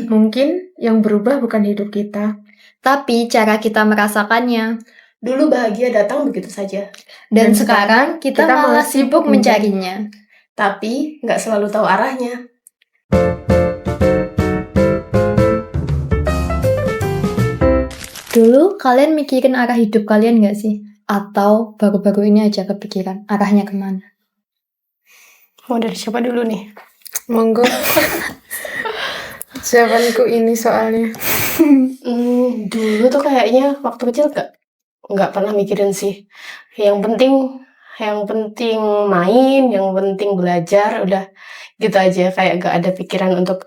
Mungkin yang berubah bukan hidup kita, tapi cara kita merasakannya. Dulu bahagia datang begitu saja. Dan sekarang kita malah sibuk mencarinya. Tapi nggak selalu tahu arahnya. Dulu kalian mikirin arah hidup kalian gak sih? Atau baru-baru ini aja kepikiran arahnya kemana? Mau dari siapa dulu nih? Monggo. Jawabanku ini soalnya. Dulu tuh kayaknya waktu kecil nggak pernah mikirin sih. Yang penting main, yang penting belajar, udah gitu aja. Kayak nggak ada pikiran untuk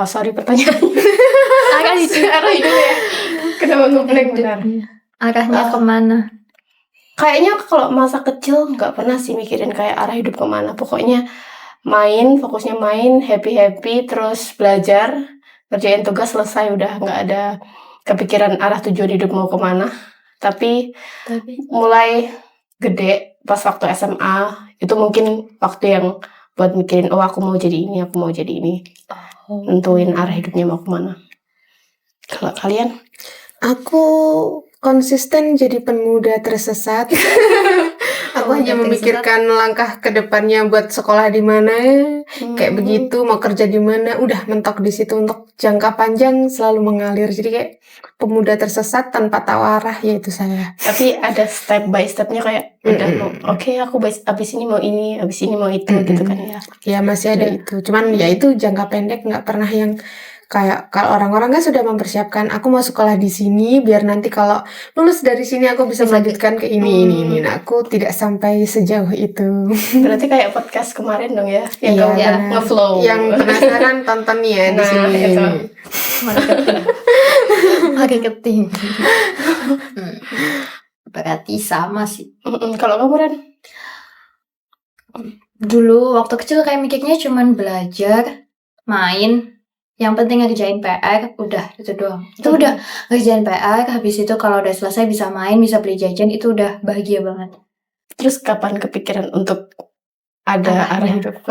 sorry pertanyaannya. Arah hidup ya. Kenapa ngeblank benar? Arahnya kemana? Kayaknya kalau masa kecil nggak pernah sih mikirin kayak arah hidup kemana. Pokoknya main, fokusnya main, happy, terus belajar, kerjain tugas, selesai, udah nggak ada kepikiran arah tujuan hidup mau kemana. Tapi mulai gede pas waktu SMA itu mungkin waktu yang buat mikirin, oh aku mau jadi ini, nentuin arah hidupnya mau kemana. Kalau kalian? Aku konsisten jadi pemuda tersesat. Aku hanya memikirkan langkah ke depannya buat sekolah di mana, kayak begitu, mau kerja di mana, udah mentok di situ untuk jangka panjang selalu mengalir. Jadi kayak pemuda tersesat tanpa tahu arah, yaitu saya. Tapi ada step by stepnya kayak udah oke, aku abis ini mau ini, abis ini mau itu gitu kan ya. Ya masih ada itu. Cuman ya itu jangka pendek, nggak pernah yang kayak kalau orang-orang kan sudah mempersiapkan, aku mau sekolah di sini biar nanti kalau lulus dari sini aku bisa melanjutkan ke ini. Nah, aku tidak sampai sejauh itu. Berarti kayak podcast kemarin dong ya, yang Iya, ngeflow. Yang penasaran tonton ya di sini. Itu. Marketing. Berarti sama sih. Kalau kamu Ren? Dulu waktu kecil kayak mikirnya cuman belajar, main, yang penting ngerjain PR, udah itu doang. Itu udah ngerjain PR, habis itu kalau udah selesai bisa main, bisa beli jajan, itu udah bahagia banget. Terus kapan kepikiran untuk ada arah hidup?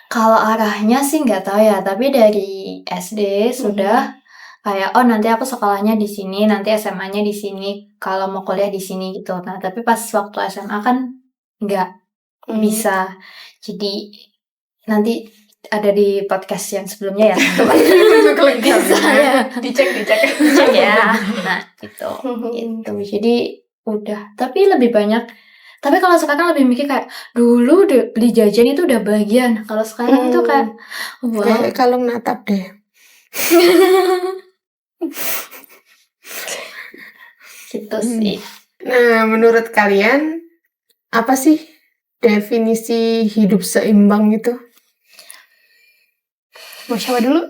Kalau arahnya sih nggak tahu ya, tapi dari SD sudah kayak nanti aku sekolahnya di sini, nanti SMA-nya di sini, kalau mau kuliah di sini gitu. Nah, tapi pas waktu SMA kan nggak bisa. Jadi nanti ada di podcast yang sebelumnya ya teman-teman. Dicek ya. Nah, gitu. Jadi udah. Tapi lebih banyak. Tapi kalau sekarang lebih mikir kayak dulu beli jajan itu udah bagian. Kalau sekarang itu kayak kayak kalung natap deh. Gitu sih. Nah, menurut kalian apa sih definisi hidup seimbang itu? Mau siapa dulu?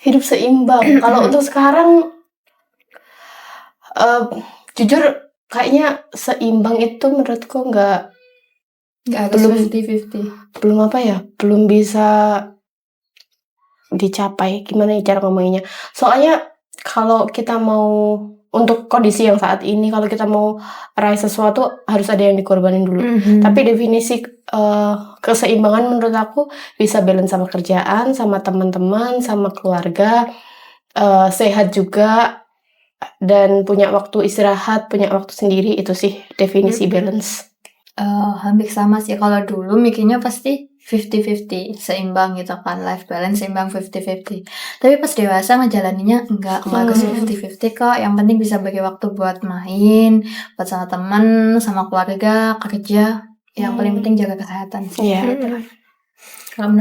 Hidup seimbang. Kalau untuk sekarang, jujur kayaknya seimbang itu menurutku nggak belum 50-50. Belum bisa dicapai. Gimana cara ngomongnya? Soalnya kalau kita mau untuk kondisi yang saat ini, kalau kita mau raih sesuatu harus ada yang dikorbanin dulu. Tapi definisi keseimbangan menurut aku bisa balance sama kerjaan, sama teman-teman, sama keluarga, sehat juga, dan punya waktu istirahat, punya waktu sendiri. Itu sih definisi balance. Hampir sama sih. Kalau dulu mikirnya pasti 50-50, seimbang gitu kan, life balance seimbang 50-50. Tapi pas dewasa ngejalaninnya enggak harus 50-50 kok. Yang penting bisa bagi waktu buat main, buat sama teman, sama keluarga, kerja. Yang paling penting jaga kesehatan sih. Iya.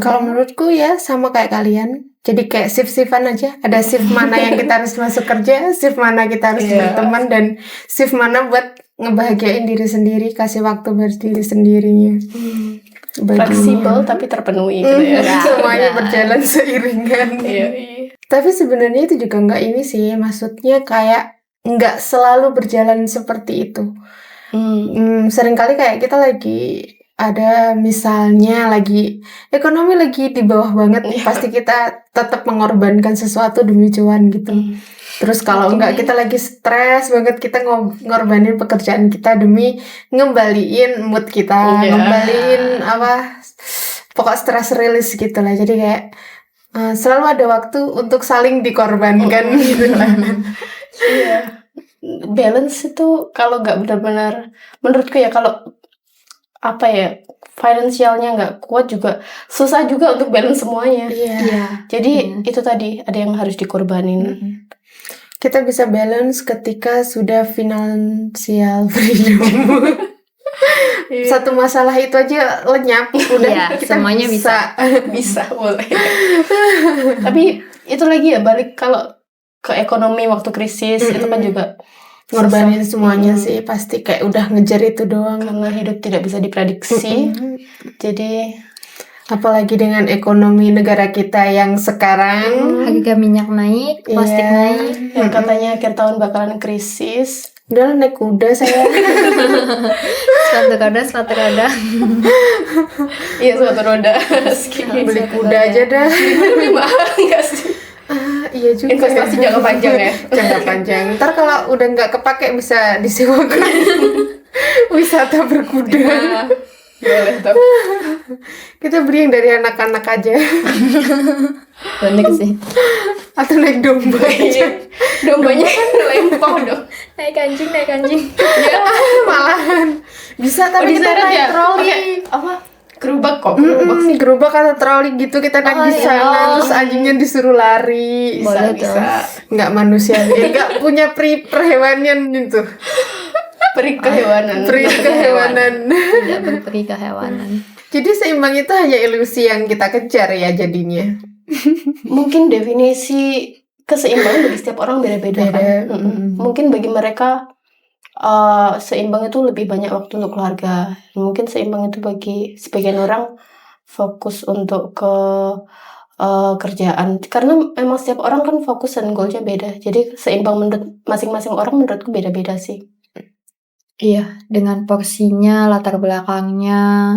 Kalau menurutku ya sama kayak kalian. Jadi kayak shift-shiftan aja. Ada shift mana yang kita harus masuk kerja, shift mana kita harus berteman, dan shift mana buat ngebahagiain diri sendiri, kasih waktu buat diri sendirinya. Fleksibel tapi terpenuhi gitu ya. Semuanya berjalan seiringan. Iya. Tapi sebenarnya itu juga nggak ini sih, maksudnya kayak nggak selalu berjalan seperti itu. Seringkali kayak kita lagi ada misalnya lagi ekonomi lagi di bawah banget, pasti kita tetap mengorbankan sesuatu demi cuan gitu. Terus kalau enggak kita lagi stres banget, kita ngorbanin pekerjaan kita demi ngembaliin mood kita, ngembaliin pokok stress release gitu lah. Jadi kayak selalu ada waktu untuk saling dikorbankan gitu lah. Iya. Balance itu kalau nggak benar-benar, menurutku ya, kalau apa ya, finansialnya nggak kuat juga susah juga untuk balance semuanya. Iya. Jadi itu tadi ada yang harus dikorbanin. Kita bisa balance ketika sudah financial freedom. Satu masalah itu aja lenyap, udah Iya, kita semuanya Bisa boleh. Tapi itu lagi ya, balik kalau ke ekonomi waktu krisis itu kan juga ngorbanin susah. semuanya sih, pasti kayak udah ngejar itu doang. Karena hidup tidak bisa diprediksi. Jadi apalagi dengan ekonomi negara kita yang sekarang Harga minyak naik, plastik naik. yang katanya akhir tahun bakalan krisis. udah naik kuda saya. Sepatu roda. Iya, sepatu roda. Beli kuda aja dah. Lebih mahal nggak sih? Iya juga. Investasi jangka panjang ya. Jangka panjang. Ntar kalau udah nggak kepake bisa disewakan. Wisata berkuda. Boleh tuh. Kita beli yang dari anak-anak aja. Unik sih. Atau naik domba aja. Dombanya kan lempar dong. Naik anjing. Ya, Malahan bisa, tapi kita diseret naik ya. troli. Pakai apa? Gerobak kok. Gerobak. Gerobak atau troli gitu, kita naik di sana, terus anjingnya disuruh lari. Boleh tuh. Nggak manusiawi, nggak punya perhewanian gitu. Peri kehewanan. Kehewanan. Tidak berperi kehewanan. Jadi seimbang itu hanya ilusi yang kita kejar ya jadinya. Mungkin definisi keseimbangan bagi setiap orang beda-beda kan. Mungkin bagi mereka seimbang itu lebih banyak waktu untuk keluarga. Mungkin seimbang itu bagi sebagian orang fokus untuk ke kerjaan. Karena memang setiap orang kan fokus dan goalnya beda. Jadi seimbang menurut masing-masing orang menurutku beda-beda sih. Iya, dengan porsinya, latar belakangnya,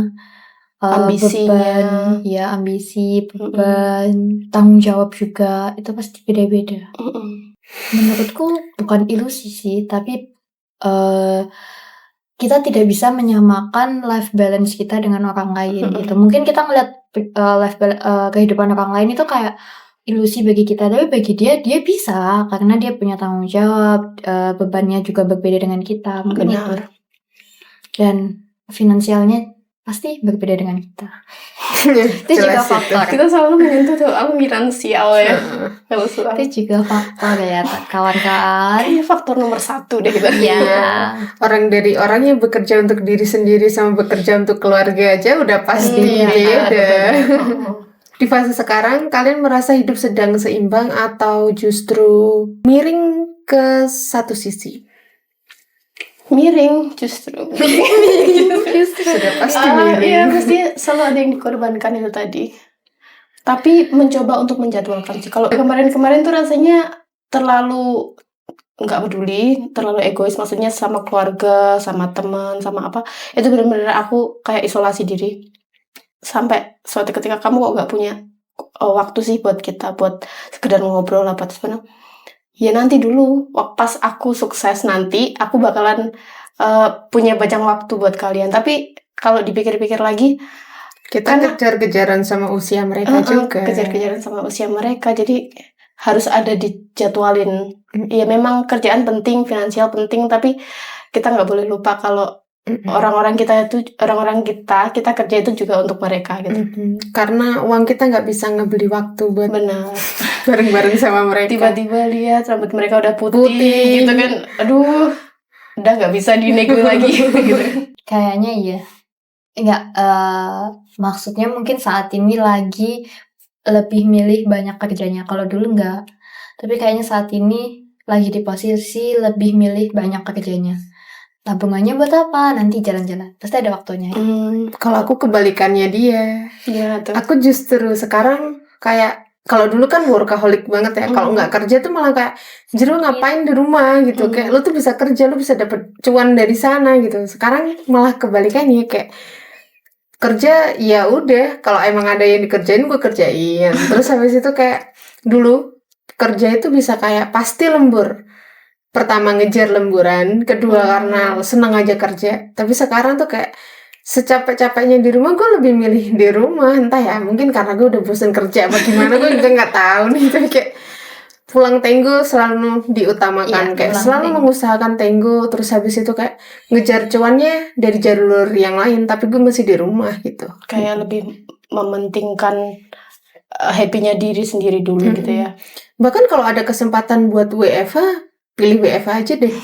ambisinya, beban, ambisi, beban, tanggung jawab juga, itu pasti beda-beda. Menurutku bukan ilusi sih, tapi kita tidak bisa menyamakan life balance kita dengan orang lain gitu. Mungkin kita ngeliat kehidupan orang lain itu kayak ilusi bagi kita, tapi bagi dia bisa karena dia punya tanggung jawab, bebannya juga berbeda dengan kita, mungkin itu. Dan finansialnya pasti berbeda dengan kita. Itu juga faktor. Kita selalu menyentuh soal finansial ya. Itu juga faktor ya, kawan-kawan. Kayaknya faktor nomor 1 deh kita. Iya. Orang yang bekerja untuk diri sendiri sama bekerja untuk keluarga aja udah pasti beda. Di fase sekarang, kalian merasa hidup sedang seimbang atau justru miring ke satu sisi? Miring justru. Sudah pasti miring. Iya, pasti selalu ada yang dikorbankan itu tadi. Tapi mencoba untuk menjadwalkan sih. Kalau kemarin-kemarin tuh rasanya terlalu nggak peduli, terlalu egois. Maksudnya sama keluarga, sama teman, sama apa. Itu benar-benar aku kayak isolasi diri. Sampai suatu ketika kamu kok nggak punya waktu sih buat kita, buat sekedar ngobrol apa sebenarnya. Ya nanti dulu, pas aku sukses nanti, aku bakalan punya banyak waktu buat kalian. Tapi kalau dipikir-pikir lagi, kita kejar-kejaran sama usia mereka juga. Kejar-kejaran sama usia mereka, jadi harus ada dijadwalin. Ya memang kerjaan penting, finansial penting, tapi kita nggak boleh lupa kalau orang-orang kita kerja itu juga untuk mereka gitu. Karena uang kita nggak bisa ngebeli waktu buat benar bareng-bareng sama mereka. Tiba-tiba lihat rambut mereka udah putih gitu kan, aduh, udah nggak bisa dinego lagi gitu. Kayaknya iya. Enggak, maksudnya mungkin saat ini lagi lebih milih banyak kerjanya. Kalau dulu enggak. Tapi kayaknya saat ini lagi di posisi lebih milih banyak kerjanya. Tabungannya buat apa? Nanti jalan-jalan. Pasti ada waktunya. Kalau aku kebalikannya dia. Iya tuh. Aku justru sekarang kayak, kalau dulu kan workaholic banget ya. Kalau nggak kerja tuh malah kayak, lu ngapain di rumah gitu. Kayak lu tuh bisa kerja, lu bisa dapet cuan dari sana gitu. Sekarang malah kebalikannya, kayak kerja ya udah, kalau emang ada yang dikerjain gue kerjain. Terus habis itu kayak dulu kerja itu bisa kayak pasti lembur. Pertama ngejar lemburan, kedua karena seneng aja kerja. Tapi sekarang tuh kayak secapek-capeknya di rumah gue lebih milih di rumah, entah ya mungkin karena gue udah bosan kerja apa gimana gue juga nggak tahu nih, tapi kayak pulang tenggo selalu diutamakan, kayak pulang selalu tenggo. mengusahakan tenggo, terus habis itu kayak ngejar cuannya dari jalur yang lain, tapi gue masih di rumah gitu. Kayak lebih mementingkan happy-nya diri sendiri dulu gitu ya. Bahkan kalau ada kesempatan buat WFH, pilih WFH aja deh.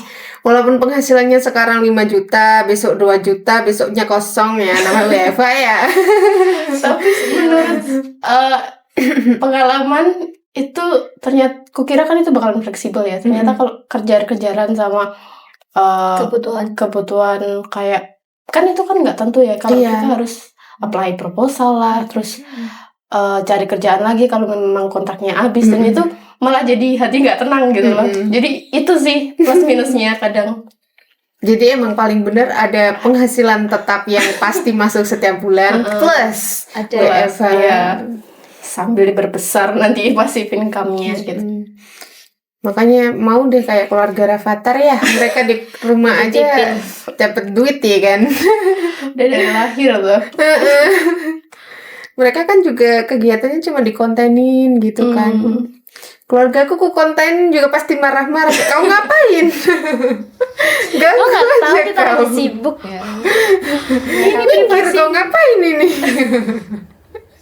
Walaupun penghasilannya sekarang 5 juta, besok 2 juta, besoknya kosong ya, namanya WFH ya. Tapi menurut pengalaman itu ternyata kukira kan itu bakalan fleksibel ya. Ternyata kalau kejar-kejaran sama kebutuhan kayak kan itu kan nggak tentu ya. Kalau kita harus apply proposal lah, terus cari kerjaan lagi kalau memang kontraknya habis, dan itu malah jadi hati nggak tenang gitu loh. Jadi itu sih plus minusnya kadang. Jadi emang paling bener ada penghasilan tetap yang pasti masuk setiap bulan, plus ada WFH ya, sambil berbesar nanti passive income-nya gitu. Makanya mau deh kayak keluarga Rafathar ya, mereka di rumah aja dapat duit ya kan. Dari lahir loh. Mereka kan juga kegiatannya cuma dikontenin gitu kan. Keluarga aku konten juga pasti marah-marah. Kau ngapain? Lo nggak tahu kita lagi sibuk ya. Ini pikir kau ngapain ini?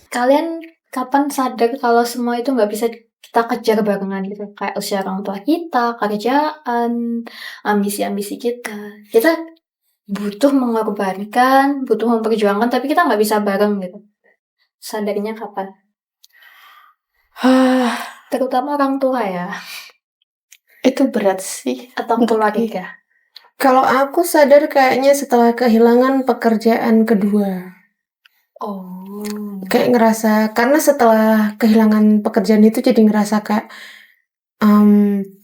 Kalian kapan sadar kalau semua itu nggak bisa kita kejar barengan gitu, kayak usia orang tua kita, kerjaan, ambisi-ambisi kita butuh mengorbankan, butuh memperjuangkan, tapi kita nggak bisa bareng gitu. Sadarnya kapan? Terutama orang tua ya. Itu berat sih. Atau keluarga. Kalau aku sadar kayaknya setelah kehilangan pekerjaan kedua. Kayak ngerasa, karena setelah kehilangan pekerjaan itu jadi ngerasa kayak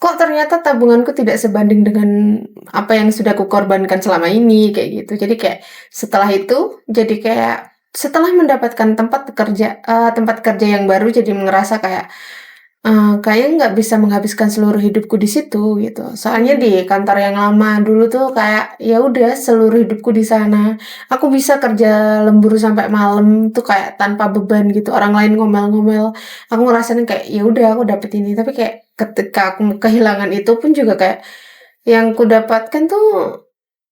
kok ternyata tabunganku tidak sebanding dengan apa yang sudah aku korbankan selama ini, kayak gitu. Jadi kayak setelah itu jadi kayak setelah mendapatkan tempat kerja yang baru, jadi ngerasa kayak kayaknya nggak bisa menghabiskan seluruh hidupku di situ gitu. Soalnya di kantor yang lama dulu tuh kayak ya udah seluruh hidupku di sana. Aku bisa kerja lembur sampai malam tuh kayak tanpa beban gitu. Orang lain ngomel-ngomel, aku ngerasain kayak ya udah aku dapet ini. Tapi kayak ketika aku kehilangan itu pun juga kayak yang ku dapatkan tuh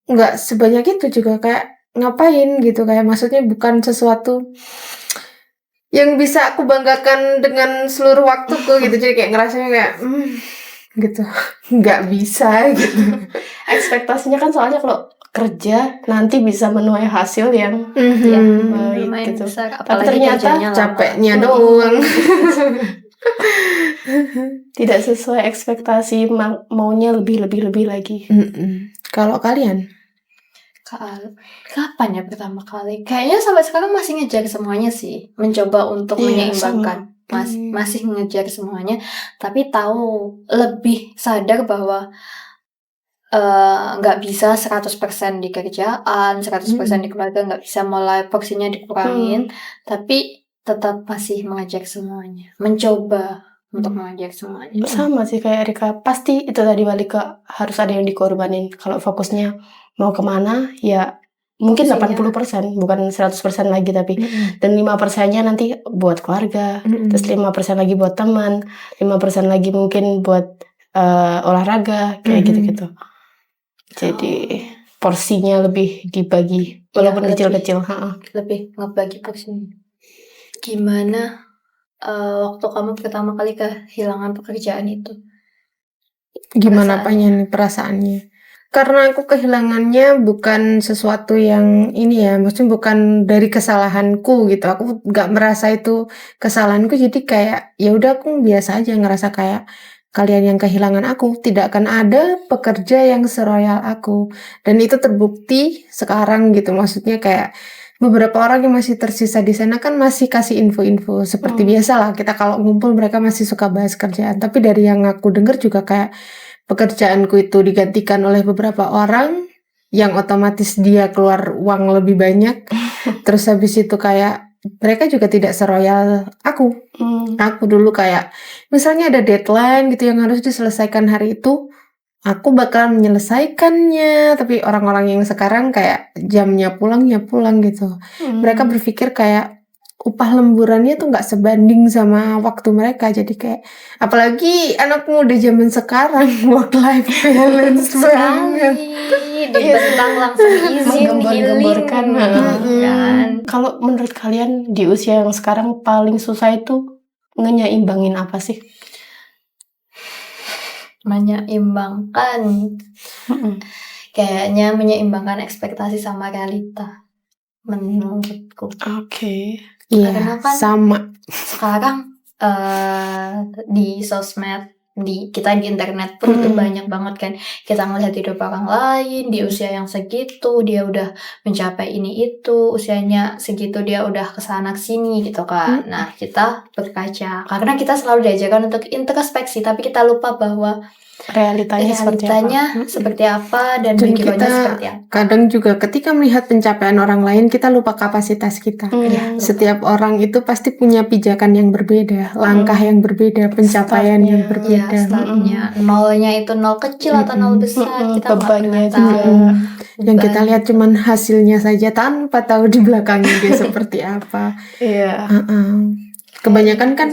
nggak sebanyak itu juga, kayak ngapain gitu, kayak maksudnya bukan sesuatu yang bisa aku banggakan dengan seluruh waktuku gitu. Jadi kayak ngerasanya kayak gitu, nggak bisa gitu. Ekspektasinya kan soalnya kalau kerja nanti bisa menuai hasil yang baik gitu. Besar, tapi ternyata capeknya doang. Tidak sesuai ekspektasi, maunya lebih lagi. Kalau kalian? Kapan ya pertama kali? Kayaknya sampai sekarang masih ngejar semuanya sih, mencoba untuk menyeimbangkan. Masih ngejar semuanya, tapi tahu, lebih sadar bahwa nggak bisa 100% di kerjaan, 100% di keluarga, nggak bisa, mulai porsinya dikurangin, tapi tetap masih mengejar semuanya, mencoba untuk mengejar semuanya. Sama sih kayak Erika, pasti itu tadi balik ke harus ada yang dikorbanin. Kalau fokusnya mau kemana ya mungkin 80%, bukan 100% lagi, tapi dan 5%-nya nanti buat keluarga, terus 5% lagi buat teman, 5% lagi mungkin buat olahraga, kayak gitu-gitu. Jadi porsinya lebih dibagi, walaupun kecil-kecil. Lebih ngebagi porsinya. Gimana waktu kamu pertama kali kehilangan pekerjaan itu? Gimana apanya nih perasaannya? Karena aku kehilangannya bukan sesuatu yang ini ya, maksudnya bukan dari kesalahanku gitu. Aku nggak merasa itu kesalahanku, jadi kayak ya udah aku biasa aja ngerasa kayak kalian yang kehilangan aku, tidak akan ada pekerja yang seroyal aku. Dan itu terbukti sekarang gitu, maksudnya kayak beberapa orang yang masih tersisa di sana kan masih kasih info-info seperti biasa lah, kita kalau ngumpul mereka masih suka bahas kerjaan. Tapi dari yang aku dengar juga kayak pekerjaanku itu digantikan oleh beberapa orang yang otomatis dia keluar uang lebih banyak. Terus habis itu kayak mereka juga tidak seroyal aku. Aku dulu kayak misalnya ada deadline gitu yang harus diselesaikan hari itu, aku bakal menyelesaikannya, tapi orang-orang yang sekarang kayak jamnya pulang ya pulang gitu. Mereka berpikir kayak upah lemburannya tuh nggak sebanding sama waktu mereka, jadi kayak apalagi anak muda zaman sekarang work life balance banget. Ditentang langsung izin healing menggembor-gemborkan. kan. Kalau menurut kalian di usia yang sekarang paling susah itu ngenyaimbangin apa sih? Menyeimbangkan, kayaknya menyeimbangkan ekspektasi sama realita menurutku. Oke. Iya, Karena kan sama. sekarang di sosmed, kita di internet pun itu banyak banget kan kita ngelihat hidup orang lain di usia yang segitu, dia udah mencapai ini itu, usianya segitu dia udah kesana sini gitu kan. Nah, kita berkaca karena kita selalu diajarkan untuk introspeksi, tapi kita lupa bahwa Realitanya seperti apa dan Dan backgroundnya kita seperti apa. kadang juga ketika melihat pencapaian orang lain, kita lupa kapasitas kita. Setiap orang itu pasti punya pijakan yang berbeda, langkah yang berbeda, pencapaian yang Ya, berbeda. startnya nolnya itu nol kecil atau nol besar, kita nggak bebannya pernah tahu. juga. Yang kita lihat cuman hasilnya saja tanpa tahu di belakangnya dia seperti apa. Iya. Kebanyakan kan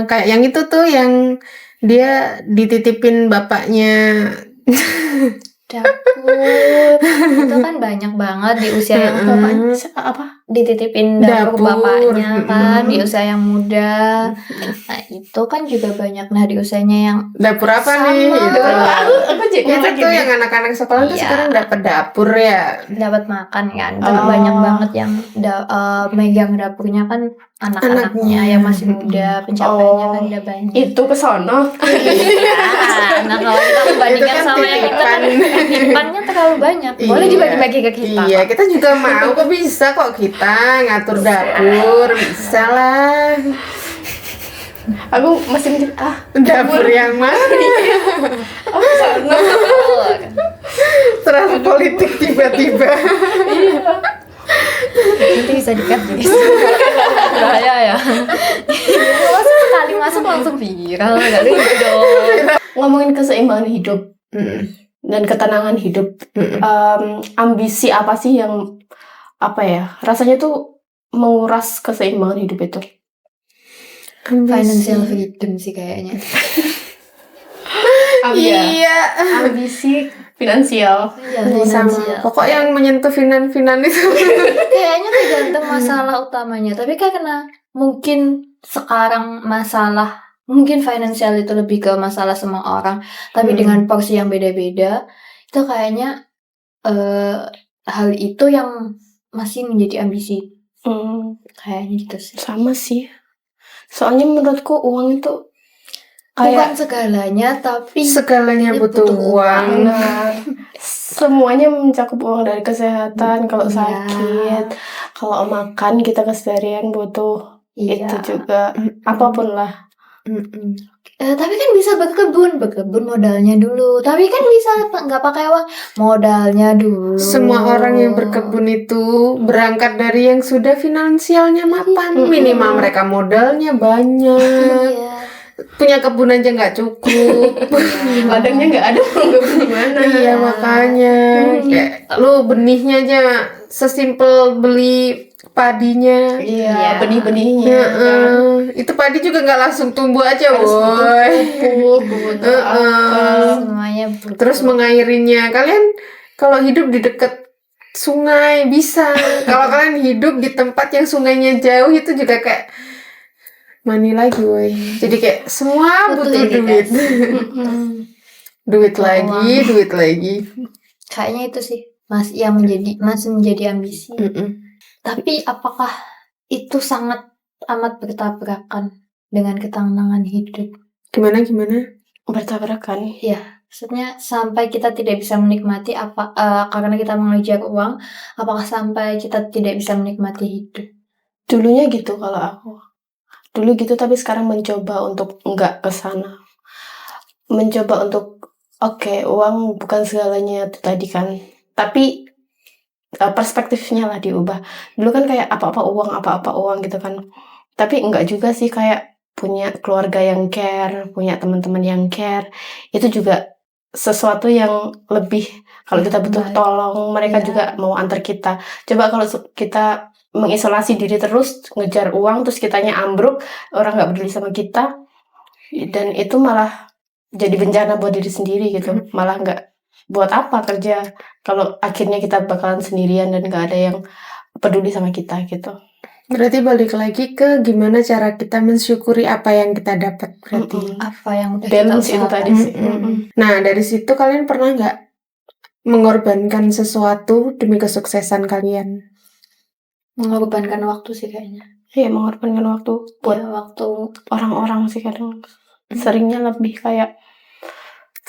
kayak yang itu tuh yang dia dititipin bapaknya dapur itu kan banyak banget di usia yang Apa? dititipin dapur bapaknya kan di usia yang muda. Nah itu kan juga banyak. Nah di usianya yang dapur apa nih? Itu tuh yang anak-anak sekolah tuh sekarang dapat dapur ya. dapat makan kan. Kan banyak banget yang megang dapurnya kan anak-anaknya yang masih muda, pencapaiannya kan udah banyak. Itu kesono. Iya. Nah kalau kita membandingkan Itu kan sama yang kita kan titipannya terlalu banyak. Boleh Iya. dibagi-bagi ke kita. Iya, kita juga mau kok, bisa kok kita ngatur dapur, bisa lah. Aku masih mikir Dapur yang mana? Terus politik tiba-tiba. Nanti bisa di-cut guys. Bahaya ya. Masuk sekali masuk langsung viral, gak lucu dong. Ngomongin keseimbangan hidup dan ketenangan hidup, ambisi apa sih yang rasanya tuh menguras keseimbangan hidup itu? Financial freedom sih kayaknya. Iya. Ambisi finansial. Iya, Sama. finansial. Pokok yang menyentuh finan-finan itu. Kayaknya tergantung masalah utamanya. Tapi karena mungkin sekarang mungkin finansial itu lebih ke masalah semua orang. Tapi dengan porsi yang beda-beda, itu kayaknya hal itu yang masih menjadi ambisi. Kayaknya gitu sih. Sama sih. Soalnya menurutku uang itu Bukan segalanya, tapi segalanya butuh uang. Benar. Semuanya mencakup uang, dari kesehatan, kalau sakit, kalau makan kita keseharian butuh itu juga, apapun lah. Tapi kan bisa berkebun modalnya dulu. Tapi kan bisa nggak pakai uang, modalnya dulu. Semua orang yang berkebun itu berangkat dari yang sudah finansialnya mapan. Minimal mereka modalnya banyak. Punya kebun aja nggak cukup. Ladangnya nggak ada, mau kebun gimana? Iya makanya. Kayak lu benihnya aja sesimpel beli padinya. Iya, benih-benihnya. Itu padi juga nggak langsung tumbuh aja, Harus boy. pupuk, Semuanya Terus mengairinya. Kalian kalau hidup di dekat sungai bisa. Kalau kalian hidup di tempat yang sungainya jauh itu juga kayak money lagi, boy. Jadi kayak semua butuh duit. Duit lagi. Kayaknya itu sih masih menjadi ambisi. Tapi apakah itu sangat amat bertabrakan dengan ketenangan hidup? Gimana? Bertabrakan. Ya, maksudnya sampai kita tidak bisa menikmati karena kita mengejar uang, apakah sampai kita tidak bisa menikmati hidup? Dulunya gitu kalau aku. Dulu gitu, tapi sekarang mencoba untuk enggak ke sana. Mencoba untuk uang bukan segalanya itu tadi kan. Tapi perspektifnya lah diubah. Dulu kan kayak apa-apa uang gitu kan. Tapi enggak juga sih, kayak punya keluarga yang care, punya teman-teman yang care. Itu juga sesuatu yang lebih. Kalau kita butuh Baik. tolong, mereka Iya. juga mau antar kita. Coba kalau kita mengisolasi diri terus, ngejar uang, terus kitanya ambruk, orang nggak peduli sama kita, dan itu malah jadi bencana buat diri sendiri gitu. Malah nggak buat apa kerja kalau akhirnya kita bakalan sendirian dan nggak ada yang peduli sama kita gitu. Berarti balik lagi ke gimana cara kita mensyukuri apa yang kita dapat berarti. Apa yang udah kita Balance itu usahakan. tadi sih. Nah, dari situ kalian pernah nggak mengorbankan sesuatu demi kesuksesan kalian? Mengorbankan waktu sih kayaknya. Iya, mengorbankan waktu buat Ya, waktu orang-orang sih kadang. Seringnya lebih kayak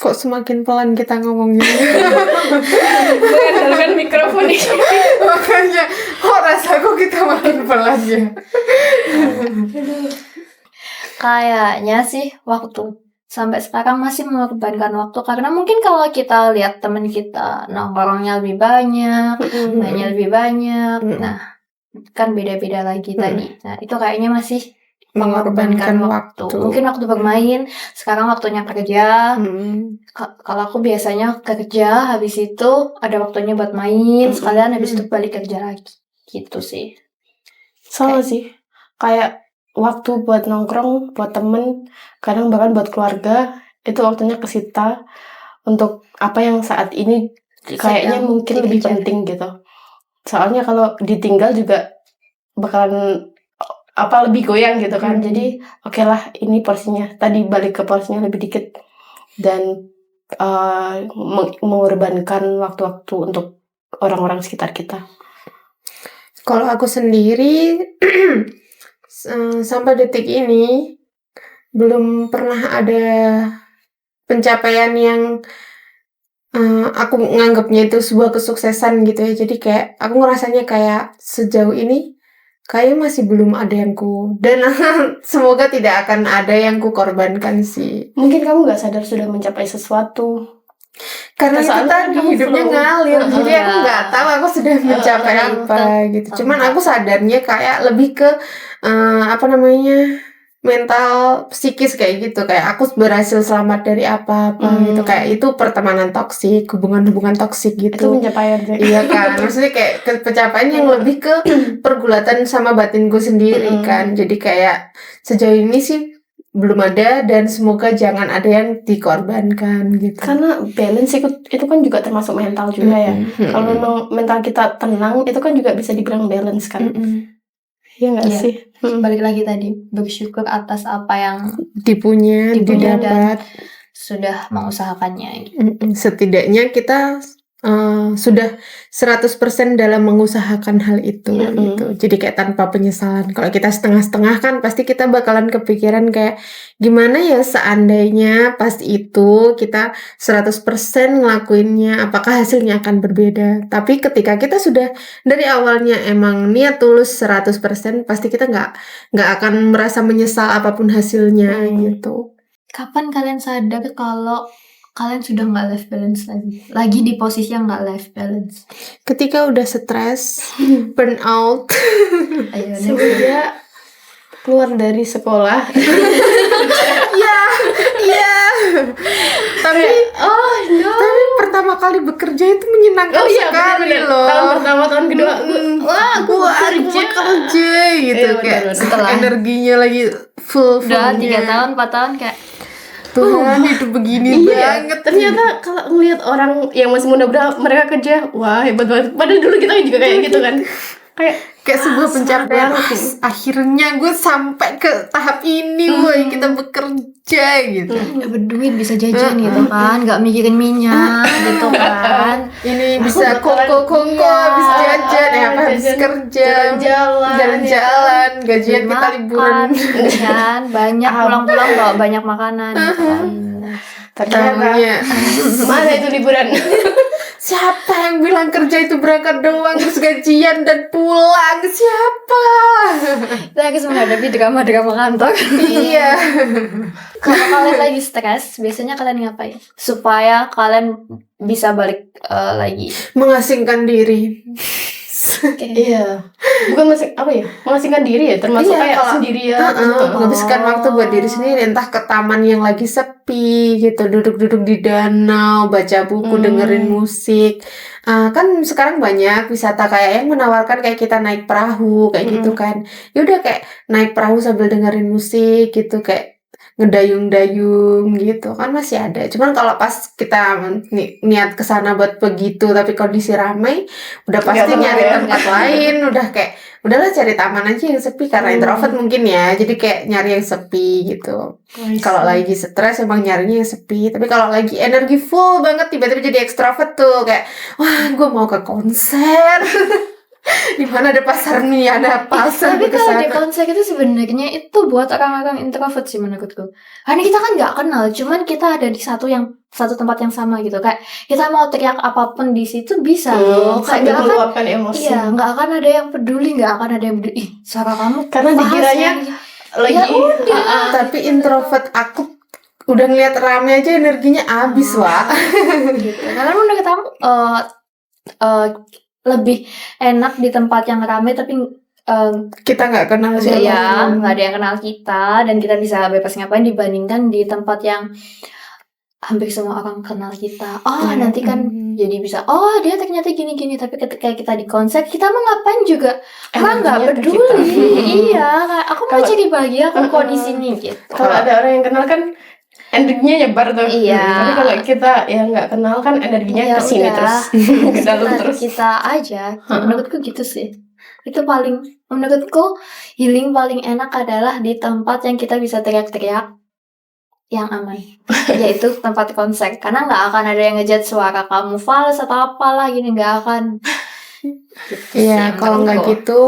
Kok semakin pelan kita ngomongnya? mengandalkan mikrofon ini. Makanya, kok rasaku kita makin pelan ya? kayaknya sih waktu sampai sekarang masih mengorbankan waktu, karena mungkin kalau kita lihat teman kita nongkrongnya lebih banyak, mainnya lebih banyak, nah kan beda-beda lagi tadi. Nah itu kayaknya masih mengorbankan waktu. Mungkin waktu bermain, sekarang waktunya kerja. Kalau aku biasanya kerja, habis itu ada waktunya buat main, sekalian habis itu balik kerja lagi. Gitu sih. Sama sih. Kayak waktu buat nongkrong, buat temen, kadang bahkan buat keluarga, itu waktunya kesita untuk apa yang saat ini kayaknya mungkin lebih penting gitu. Soalnya kalau ditinggal juga bakalan lebih goyang gitu kan. Jadi oke lah, ini porsinya. Tadi balik ke porsinya lebih dikit dan mengorbankan waktu-waktu untuk orang-orang sekitar kita. Kalau aku sendiri sampai detik ini belum pernah ada pencapaian yang aku nganggapnya itu sebuah kesuksesan gitu ya. Jadi kayak aku ngerasanya kayak sejauh ini kayaknya masih belum ada yang dan semoga tidak akan ada yang ku korbankan sih. Mungkin kamu nggak sadar sudah mencapai sesuatu. Karena itu Soalnya tadi kamu hidupnya flow. ngalir, jadi aku nggak tahu aku sudah mencapai apa gitu. Cuman aku sadarnya kayak lebih ke mental psikis kayak gitu, kayak aku berhasil selamat dari apa-apa gitu, kayak itu pertemanan toksik, hubungan-hubungan toksik gitu. Itu pencapaian sih. Iya kan, maksudnya kayak pencapaian yang lebih ke pergulatan sama batinku sendiri kan. Jadi kayak sejauh ini sih belum ada, dan semoga jangan ada yang dikorbankan gitu. Karena balance itu kan juga termasuk mental juga ya. Kalau memang mental kita tenang, itu kan juga bisa dibilang balance kan. Iya nggak sih? Balik lagi tadi, bersyukur atas apa yang dipunya didapat, sudah mengusahakannya. Setidaknya kita sudah 100% dalam mengusahakan hal itu gitu. Jadi kayak tanpa penyesalan. Kalau kita setengah-setengah kan pasti kita bakalan kepikiran kayak gimana ya seandainya pas itu kita 100% ngelakuinnya, apakah hasilnya akan berbeda. Tapi ketika kita sudah dari awalnya emang niat tulus 100%, pasti kita nggak akan merasa menyesal apapun hasilnya gitu. Kapan kalian sadar kalau kalian sudah nggak life balance lagi di posisi yang nggak life balance? Ketika udah stres, burn out. Semenjak keluar dari sekolah. Iya. Tapi tapi pertama kali bekerja itu menyenangkan sekali bener. loh. Tahun pertama, tahun kedua, wah, aku kerja gitu, kayak Setelah energinya lagi full. Udah 3 tahun, 4 tahun kayak Tuhan hidup begini banget. Ternyata kalau ngelihat orang yang masih muda-muda mereka kerja, wah hebat banget. Padahal dulu kita juga kayak gitu kan. Kayak Sebuah pencapaian. Akhirnya gue sampai ke tahap ini, woy, kita bekerja gitu. dapat duit bisa jajan gitu kan, nggak mikirin minyak gitu kan. Ini bisa koko habis jajan, habis kerja, jalan-jalan, gajian kita liburan. Kan banyak pulang-pulang bawa banyak makanan gitu kan. ternyata mana itu liburan. Siapa yang bilang kerja itu berangkat doang terus gajian dan pulang? Siapa? Kita harus menghadapi drama-drama kantor. Iya. Kalau kalian lagi stres, biasanya kalian ngapain supaya kalian bisa balik lagi? Mengasingkan diri. Iya. Bukan mengasingkan diri ya, termasuk Iya, kayak kalau- sendirian. menghabiskan waktu buat diri sendiri, entah ke taman yang lagi sepi gitu, duduk-duduk di danau, baca buku, dengerin musik. Kan sekarang banyak wisata kayak yang menawarkan kayak kita naik perahu kayak gitu kan. Ya udah kayak naik perahu sambil dengerin musik gitu, kayak ngedayung-dayung gitu kan masih ada. Cuman kalau pas kita niat ke sana buat begitu tapi kondisi ramai, udah pasti tenang nyari ya. tempat lain, udah kayak udahlah cari taman aja yang sepi karena introvert mungkin ya. Jadi kayak nyari yang sepi gitu. Kalau lagi stres emang nyarinya yang sepi. Tapi kalau lagi energi full banget tiba-tiba jadi ekstrovert tuh kayak wah gue mau ke konser. Di mana ada pasar nih, ada pasar Tapi kalau di kesana. konser itu sebenarnya itu buat orang-orang introvert sih menurutku. Karena kita kan nggak kenal, cuman kita ada di satu tempat yang sama gitu. Kayak kita mau teriak apapun di situ bisa loh. Kayak Sambil nggak akan, meluapkan emosi. iya, nggak akan ada yang peduli, nggak akan ada yang peduli. Ih, suara kamu Karena bahas dikiranya ya. lagi Ya udah. Tapi introvert aku udah ngeliat rame aja energinya habis, Wak. Gitu. Karena menurut kamu lebih enak di tempat yang ramai tapi Kita nggak kenal siapa. ya nggak ada yang kenal kita dan kita bisa bebas ngapain dibandingkan di tempat yang hampir semua orang kenal kita. Nanti kan jadi bisa dia ternyata gini-gini, tapi ketika kita di konser kita mau ngapain juga orang nggak Energinya ke peduli. kita. Iya, kayak aku mau jadi bahagia aku di sini gitu. Kalau ada orang yang kenal kan energinya nyebar tuh. Iya. Tapi kalau kita yang nggak kenal kan energinya Ya ke sini udah. terus, ke dalam Sekitar terus. kita aja. Menurutku gitu sih. Itu menurutku healing paling enak adalah di tempat yang kita bisa teriak-teriak yang aman, yaitu tempat konser. Karena nggak akan ada yang ngejudge suara kamu fals atau apalah gini, nggak akan. Iya, kalau nggak menurutku. gitu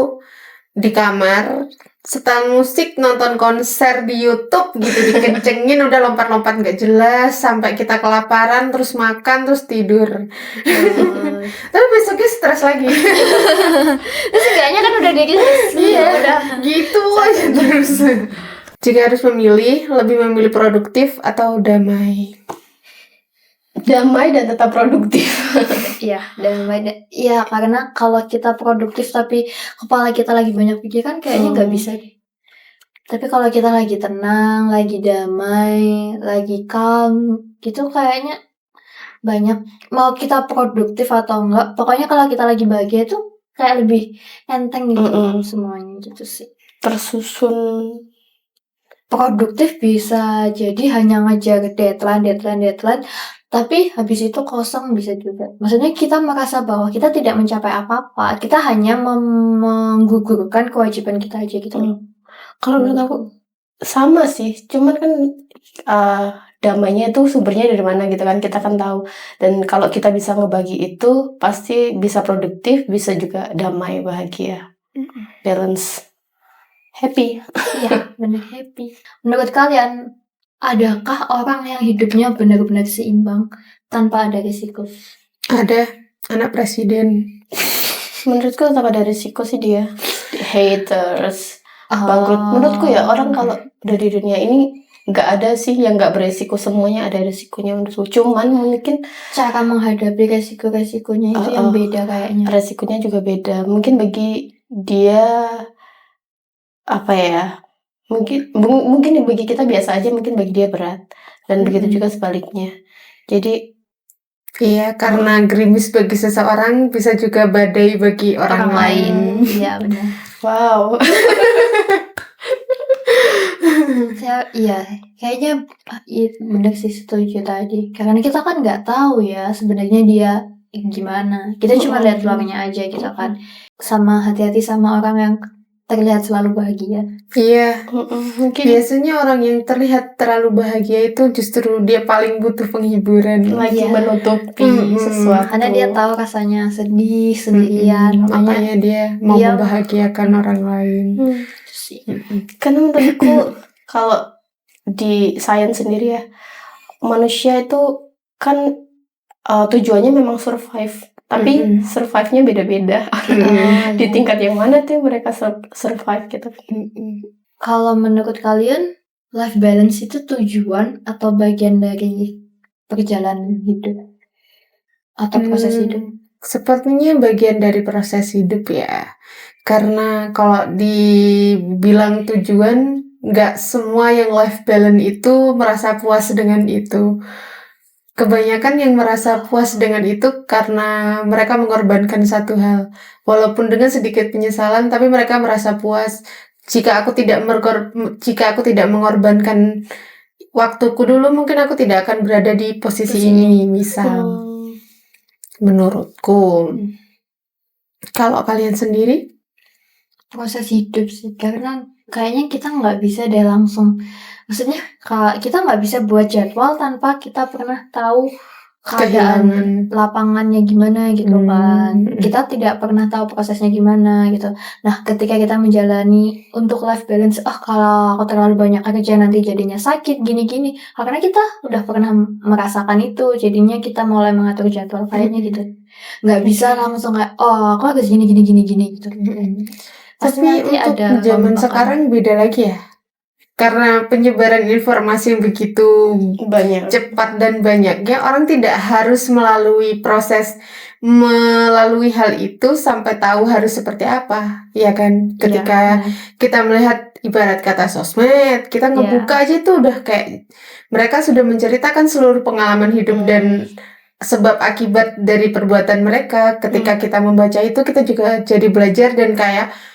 di kamar setel musik, nonton konser di YouTube gitu, dikencengin udah lompat-lompat nggak jelas sampai kita kelaparan, terus makan, terus tidur. Tapi besoknya stres lagi. Terus kayaknya kan udah dikit. Iya, udah gitu aja terus. Jika harus memilih, lebih memilih produktif atau damai? Damai dan tetap produktif. Iya, iya, karena kalau kita produktif tapi kepala kita lagi banyak pikiran kayaknya nggak bisa deh. Tapi kalau kita lagi tenang, lagi damai, lagi calm, gitu kayaknya banyak. Mau kita produktif atau enggak, pokoknya kalau kita lagi bahagia itu kayak lebih enteng gitu semuanya gitu sih. Tersusun. Produktif bisa jadi hanya ngejar deadline, tapi habis itu kosong bisa juga. Maksudnya kita merasa bahwa kita tidak mencapai apa-apa, kita hanya menggugurkan kewajiban kita aja gitu. Kalau menurut aku sama sih, cuman kan damainya itu sumbernya dari mana gitu kan, kita kan tahu. Dan kalau kita bisa ngebagi itu pasti bisa produktif, bisa juga damai, bahagia, balance, happy. Iya, benar happy. Menurut kalian, adakah orang yang hidupnya benar-benar seimbang tanpa ada risiko? Ada anak presiden. Menurutku tanpa ada risiko sih dia haters, bangkrut. Menurutku ya orang kalau dari dunia ini nggak ada sih yang nggak beresiko, semuanya ada risikonya menurutku. Cuman mungkin cara menghadapi resiko-resikonya itu yang beda kayaknya. Resikonya juga beda. Mungkin bagi dia apa ya? Mungkin bagi kita biasa aja, mungkin bagi dia berat. Dan begitu juga sebaliknya. Jadi iya, karena gerimis bagi seseorang bisa juga badai bagi orang lain. Iya, benar. wow. Iya, kayaknya benar sih, setuju tadi. Karena kita kan nggak tahu ya sebenarnya dia gimana. Kita cuma lihat luarnya aja gitu kan. Sama hati-hati sama orang yang terlihat selalu bahagia. Iya, Mungkin biasanya orang yang terlihat terlalu bahagia itu justru dia paling butuh penghiburan. lagi Iya. menutupi sesuatu. Karena dia tahu rasanya sedih sendirian. Makanya dia mau dia- membahagiakan orang lain. Itu sih. Karena menurutku kalau di sains sendiri ya, manusia itu kan tujuannya memang survive, tapi survive-nya beda-beda. Di tingkat yang mana tuh mereka survive gitu. Kalau menurut kalian, life balance itu tujuan atau bagian dari perjalanan hidup atau proses hidup? Sepertinya bagian dari proses hidup ya. Karena kalau dibilang tujuan, nggak semua yang life balance itu merasa puas dengan itu. Kebanyakan yang merasa puas dengan itu karena mereka mengorbankan satu hal. Walaupun dengan sedikit penyesalan, tapi mereka merasa puas. Jika aku tidak mengorbankan waktuku dulu, mungkin aku tidak akan berada di posisi ini, misal. Menurutku. Kalau kalian sendiri? Proses hidup sih, karena kayaknya kita nggak bisa deh langsung, maksudnya kita nggak bisa buat jadwal tanpa kita pernah tahu keadaan lapangannya gimana gitu kan. Kita tidak pernah tahu prosesnya gimana gitu. Nah, ketika kita menjalani untuk life balance, kalau aku terlalu banyak kerja nanti jadinya sakit gini-gini, karena kita udah pernah merasakan itu, jadinya kita mulai mengatur jadwal kayaknya gitu. Nggak bisa langsung kayak aku harus gini gitu. Tapi untuk zaman sekarang beda lagi ya, karena penyebaran informasi yang begitu banyak, cepat dan banyaknya, orang tidak harus melalui hal itu sampai tahu harus seperti apa, ya kan? Ketika kita melihat ibarat kata sosmed, kita ngebuka aja itu udah kayak mereka sudah menceritakan seluruh pengalaman hidup dan sebab akibat dari perbuatan mereka. Ketika kita membaca itu, kita juga jadi belajar dan kayak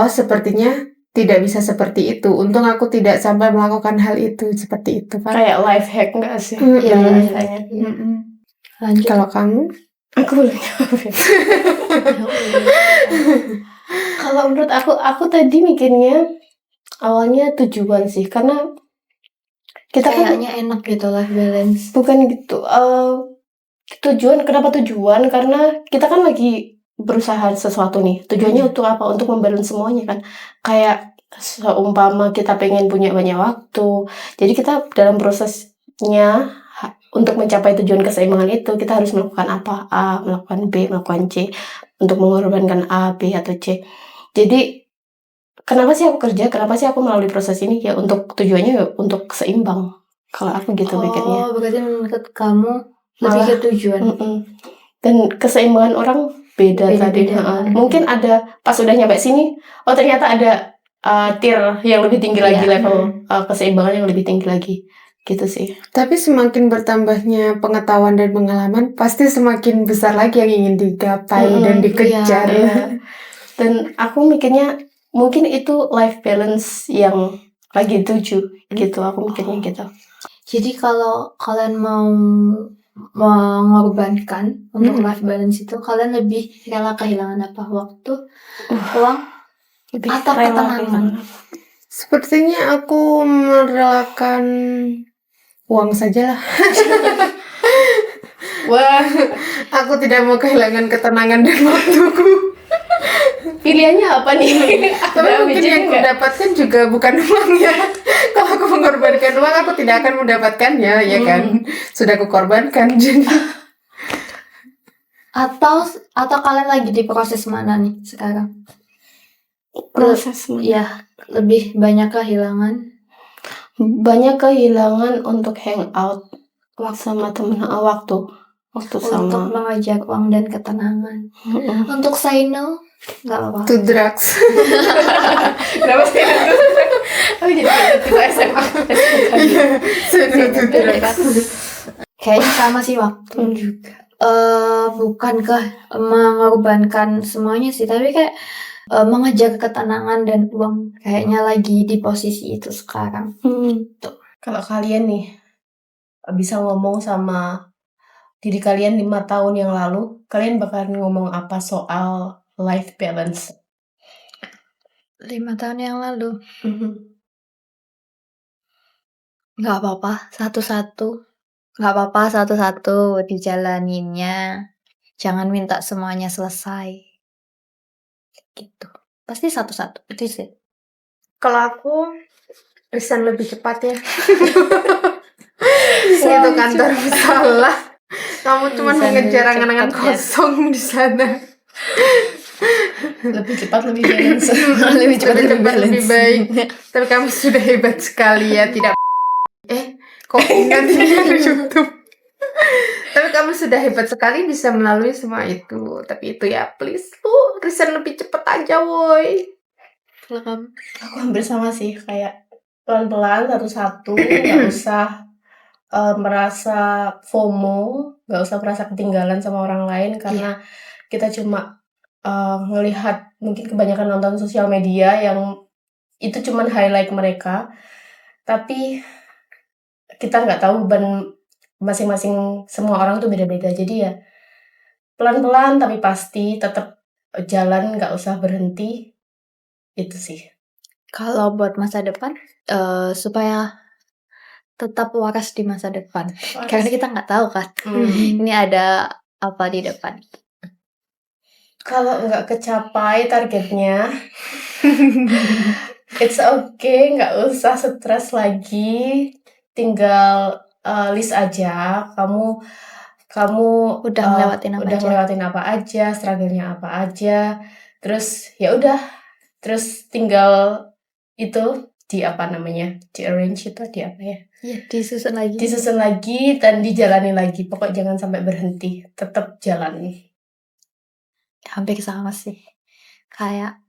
sepertinya tidak bisa seperti itu. Untung aku tidak sampai melakukan hal itu seperti itu. Kan? Kayak life hack nggak sih? Iya, life hack. Lanjut. Kalau kamu? Aku boleh jawab. Kalau menurut aku tadi mikirnya awalnya tujuan sih, karena kita kayaknya enak gitu life balance. Bukan gitu. Tujuan, kenapa tujuan? Karena kita kan lagi berusaha sesuatu nih. Tujuannya untuk apa? Untuk membalance semuanya kan. Kayak seumpama kita pengen punya banyak waktu. Jadi kita dalam prosesnya untuk mencapai tujuan keseimbangan itu, kita harus melakukan apa? A, melakukan B, melakukan C. Untuk mengorbankan A, B, atau C. Jadi kenapa sih aku kerja? Kenapa sih aku melalui proses ini? Ya untuk tujuannya ya untuk seimbang. Kalau aku gitu mikirnya. Berarti menurut kamu lebih ke tujuan. Dan keseimbangan orang beda tadi. Mungkin ada pas udah nyampe sini, ternyata ada tier yang lebih tinggi lagi, level keseimbangan yang lebih tinggi lagi. Gitu sih. Tapi semakin bertambahnya pengetahuan dan pengalaman, pasti semakin besar lagi yang ingin digapai dan dikejar. Dan aku mikirnya mungkin itu life balance yang lagi tuju gitu. Aku mikirnya gitu. Jadi kalau kalian mau mengorbankan untuk life balance itu, kalian lebih rela kehilangan apa? Waktu, uang, atau ketenangan? Sepertinya aku merelakan uang sajalah. Wah, aku tidak mau kehilangan ketenangan dan waktuku. Pilihannya apa nih? Tapi mungkin yang aku dapatkan juga bukan uang ya. Kalau aku mengorbankan uang, aku tidak akan mendapatkannya, ya kan? Sudah aku korbankan. Jadi. Atau kalian lagi di proses mana nih sekarang? Proses mana? Ya, lebih banyak kehilangan. Banyak kehilangan untuk hangout sama temen, waktu sama. Untuk mengajak uang dan ketenangan. Untuk say no, nggak apa-apa. To drugs. Kenapa sih itu? Aku jadi tiba SMA. To drugs. Kayaknya sama sih waktu juga. Bukankah mengorbankan semuanya sih, tapi kayak mengejar ketenangan dan uang, kayaknya lagi di posisi itu sekarang. Tuh. Kalau kalian nih bisa ngomong sama diri kalian 5 tahun yang lalu, kalian bakalan ngomong apa soal life balance? 5 tahun yang lalu? Nggak apa-apa, satu-satu. Nggak apa-apa, satu-satu dijalaninnya. Jangan minta semuanya selesai. Gitu. Pasti satu-satu, itu sih. Kalau aku resign lebih cepat ya. Itu kantor salah. Kamu cuma mengejar angan-angan kosong di sana. Lebih cepat, lebih balance. Lebih cepat, lebih baik. Tapi kamu sudah hebat sekali ya, tidak. Kok ingat ini di YouTube? Tapi kamu sudah hebat sekali bisa melalui semua itu. Tapi itu ya, please lu resign lebih cepet aja, woi. Kalau kamu? Aku hampir sama sih, kayak pelan-pelan satu-satu, nggak usah merasa FOMO, nggak usah merasa ketinggalan sama orang lain karena kita cuma ngelihat mungkin kebanyakan nonton sosial media yang itu cuman highlight mereka, tapi kita nggak tahu beban masing-masing semua orang tuh beda-beda. Jadi ya pelan-pelan tapi pasti tetap jalan, nggak usah berhenti. Itu sih. Kalau buat masa depan, supaya tetap waras di masa depan. Karena kita nggak tahu kan, ini ada apa di depan. Kalau nggak kecapai targetnya, it's okay, nggak usah stres lagi. Tinggal list aja. Kamu Udah ngelewatin apa aja, struggle-nya apa aja. Terus ya udah, terus tinggal itu di arrange itu di apa ya? Iya, disusun lagi dan dijalani lagi. Pokok jangan sampai berhenti, tetap jalani. Hampir sama sih. Kayak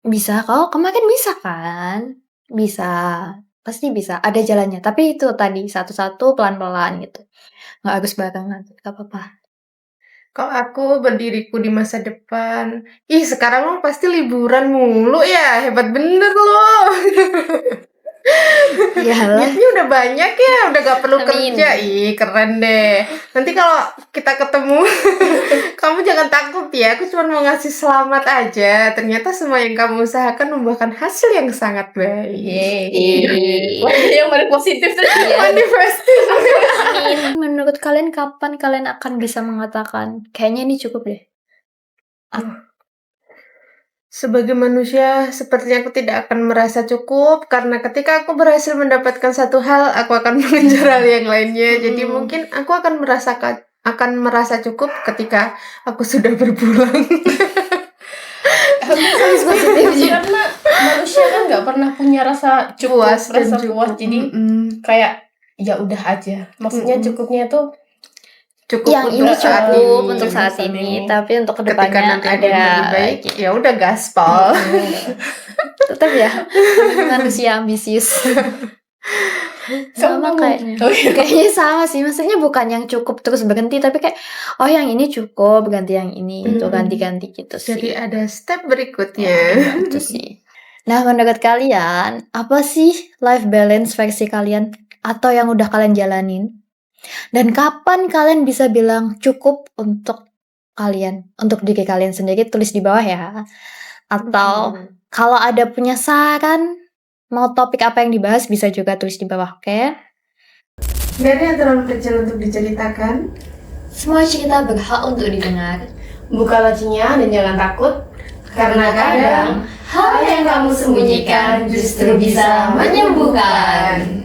bisa, kalau kemarin bisa kan? Bisa, pasti bisa. Ada jalannya. Tapi itu tadi satu-satu pelan-pelan gitu. Nggak harus barengan, nggak apa-apa. Kalau aku berdiriku di masa depan, sekarang lo pasti liburan mulu ya, hebat bener lo. Iyalah. Duitnya udah banyak ya, udah gak perlu Amin. kerja. Keren deh. Nanti kalau kita ketemu, kamu jangan takut ya, aku cuma mau ngasih selamat aja. Ternyata semua yang kamu usahakan membuahkan hasil yang sangat baik. Yang paling positif tuh Manifesting. Amin. Menurut kalian kapan kalian akan bisa mengatakan kayaknya ini cukup deh? Sebagai manusia, sepertinya aku tidak akan merasa cukup karena ketika aku berhasil mendapatkan satu hal, aku akan mengejar hal yang lainnya. Jadi mungkin aku akan merasa cukup ketika aku sudah berpulang. Karena manusia kan nggak pernah punya rasa puas, jadi kayak ya udah aja. Maksudnya cukupnya itu cukup yang untuk ini saat cukup ini. untuk saat ini, tapi untuk Ketika kedepannya nanti ada lebih baik, ya udah gaspol. tetap ya manusia ambisius. Sama kayaknya. Kayaknya sama sih, maksudnya bukan yang cukup terus berhenti, tapi kayak oh yang ini cukup, ganti yang ini, itu ganti-ganti gitu sih. Jadi ada step berikutnya. Ya, itu sih. Nah, menurut kalian apa sih life balance versi kalian atau yang udah kalian jalanin? Dan kapan kalian bisa bilang cukup untuk kalian, untuk diri kalian sendiri? Tulis di bawah ya. Atau kalau ada punya saran, mau topik apa yang dibahas bisa juga tulis di bawah, oke? Dari yang terlalu kecil untuk diceritakan. Semua cerita berhak untuk didengar. buka lacinya dan jangan takut. Karena kadang hal yang kamu sembunyikan justru bisa menyembuhkan.